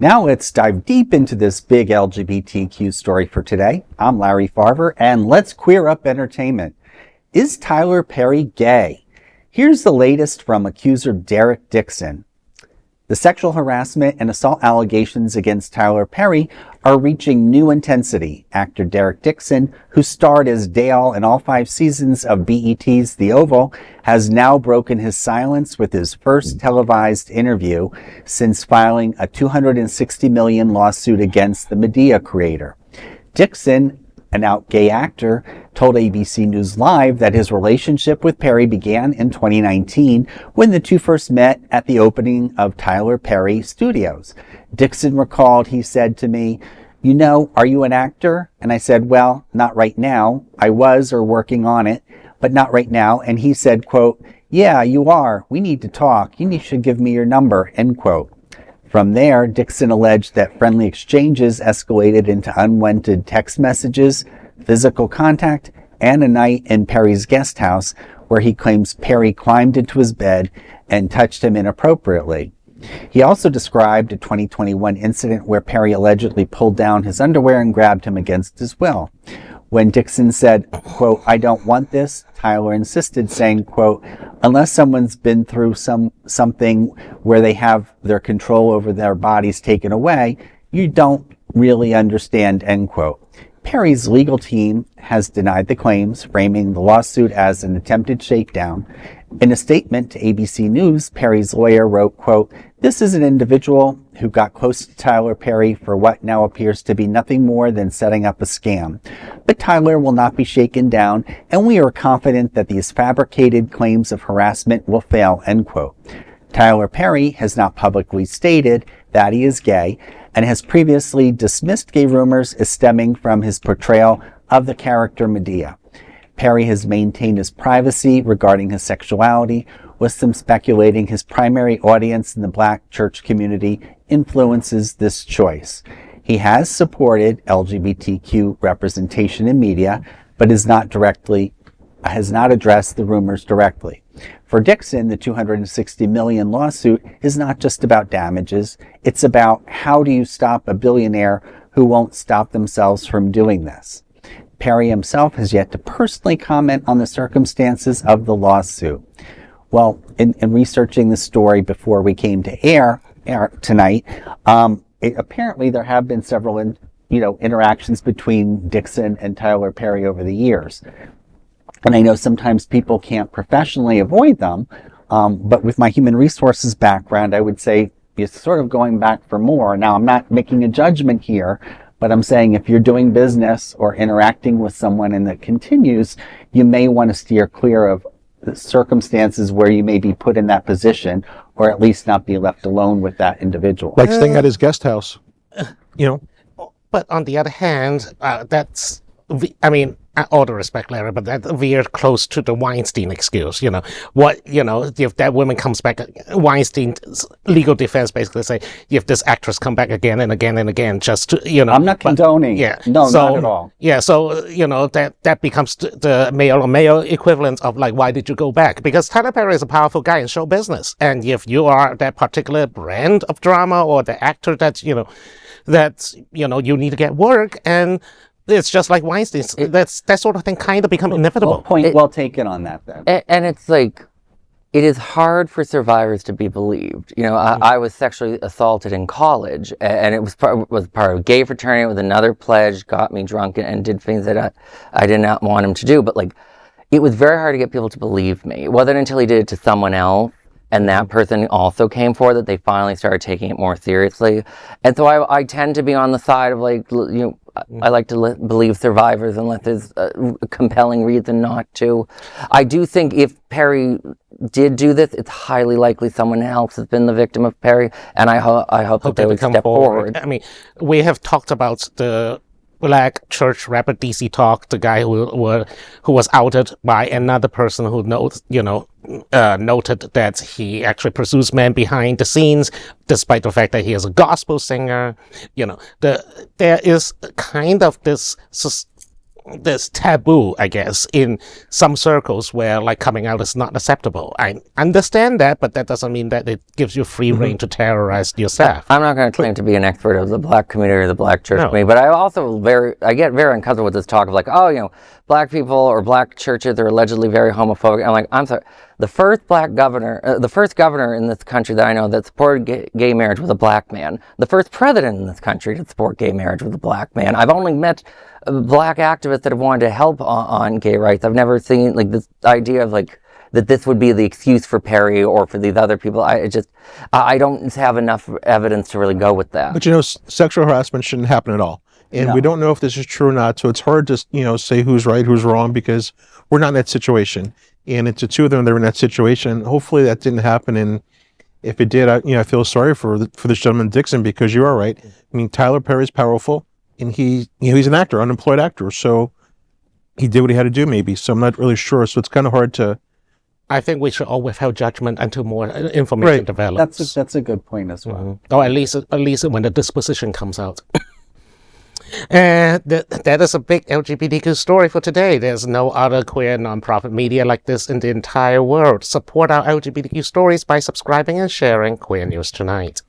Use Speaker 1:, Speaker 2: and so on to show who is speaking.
Speaker 1: Now let's dive deep into this big LGBTQ story for today. I'm Larry Farver, and let's queer up entertainment. Is Tyler Perry gay? Here's the latest from accuser Derek Dixon. The sexual harassment and assault allegations against Tyler Perry are reaching new intensity. Actor Derek Dixon, who starred as Dale in all 5 seasons of BET's The Oval, has now broken his silence with his first televised interview since filing a $260 million lawsuit against the Madea creator. Dixon, an out gay actor, told ABC News Live that his relationship with Perry began in 2019 when the two first met at the opening of Tyler Perry Studios. Dixon recalled he said to me, "You know, are you an actor?" And I said, "Well, not right now. I was or working on it, but not right now." And he said, quote, "Yeah, you are. We need to talk. You should give me your number," end quote. From there, Dixon alleged that friendly exchanges escalated into unwanted text messages, physical contact, and a night in Perry's guest house where he claims Perry climbed into his bed and touched him inappropriately. He also described a 2021 incident where Perry allegedly pulled down his underwear and grabbed him against his will. When Dixon said, quote, "I don't want this," Tyler insisted, saying, quote, "Unless someone's been through something where they have their control over their bodies taken away, you don't really understand," end quote. Perry's legal team has denied the claims, framing the lawsuit as an attempted shakedown. In a statement to ABC News, Perry's lawyer wrote, quote, "This is an individual who got close to Tyler Perry for what now appears to be nothing more than setting up a scam. But Tyler will not be shaken down, and we are confident that these fabricated claims of harassment will fail," end quote. Tyler Perry has not publicly stated that he is gay and has previously dismissed gay rumors as stemming from his portrayal of the character Madea. Perry has maintained his privacy regarding his sexuality, with some speculating his primary audience in the Black church community influences this choice. He has supported LGBTQ representation in media, but has not addressed the rumors directly. For Dixon, the $260 million lawsuit is not just about damages. It's about how do you stop a billionaire who won't stop themselves from doing this. Perry himself has yet to personally comment on the circumstances of the lawsuit. Well, in researching the story before we came to air tonight, apparently there have been several interactions between Dixon and Tyler Perry over the years. And I know sometimes people can't professionally avoid them, but with my human resources background, I would say it's sort of going back for more. Now, I'm not making a judgment here, but I'm saying if you're doing business or interacting with someone and that continues, you may want to steer clear of the circumstances where you may be put in that position, or at least not be left alone with that individual.
Speaker 2: Like staying at his guest house.
Speaker 3: But on the other hand, all the respect, Larry, but that we're close to the Weinstein excuse. If that woman comes back, Weinstein's legal defense basically say, if this actress come back again and again and again, just to,
Speaker 1: I'm not condoning.
Speaker 3: Yeah.
Speaker 1: No, not at all.
Speaker 3: Yeah. So, that becomes the male equivalent of like, why did you go back? Because Tyler Perry is a powerful guy in show business. And if you are that particular brand of drama or the actor that you need to get work, and it's just like Weinstein. That sort of thing kind of become inevitable.
Speaker 1: Well taken on that then.
Speaker 4: And it's like, it is hard for survivors to be believed. I was sexually assaulted in college, and it was part of a gay fraternity with another pledge, got me drunk and did things that I did not want him to do. But like, it was very hard to get people to believe me. It wasn't until he did it to someone else, and that person also came forward, that they finally started taking it more seriously. And so I tend to be on the side of like, I like to believe survivors unless there's a compelling reason not to. I do think if Perry did do this, it's highly likely someone else has been the victim of Perry, and I hope that they would step forward.
Speaker 3: I mean, we have talked about the Black church rapper DC Talk, the guy who was outed by another person who noted that he actually pursues men behind the scenes, despite the fact that he is a gospel singer. There is kind of this this taboo, I guess, in some circles where like coming out is not acceptable. I understand that, but that doesn't mean that it gives you free rein to terrorize your staff.
Speaker 4: I'm not going to claim to be an expert of the black community or the black church community, but I get very uncomfortable with this talk of like, oh, black people or black churches are allegedly very homophobic. I'm like, I'm sorry. The first governor in this country that I know that supported gay marriage was a black man. The first president in this country to support gay marriage was a black man. I've only met black activists that have wanted to help on gay rights. I've never seen like this idea of like that this would be the excuse for Perry or for these other people. I don't have enough evidence to really go with that.
Speaker 2: But sexual harassment shouldn't happen at all. And we don't know if this is true or not, so it's hard to say who's right, who's wrong, because we're not in that situation. And it's the two of them that are in that situation. Hopefully that didn't happen, and if it did, I feel sorry for this gentleman Dixon, because you are right. I mean, Tyler Perry's powerful, and he's an actor, unemployed actor, so he did what he had to do, maybe. So I'm not really sure. So it's kind of hard to.
Speaker 3: I think we should all withhold judgment until more information develops.
Speaker 1: That's a good point as well.
Speaker 3: Or at least when the disposition comes out. And that is a big LGBTQ story for today. There's no other queer nonprofit media like this in the entire world. Support our LGBTQ stories by subscribing and sharing Queer News Tonight.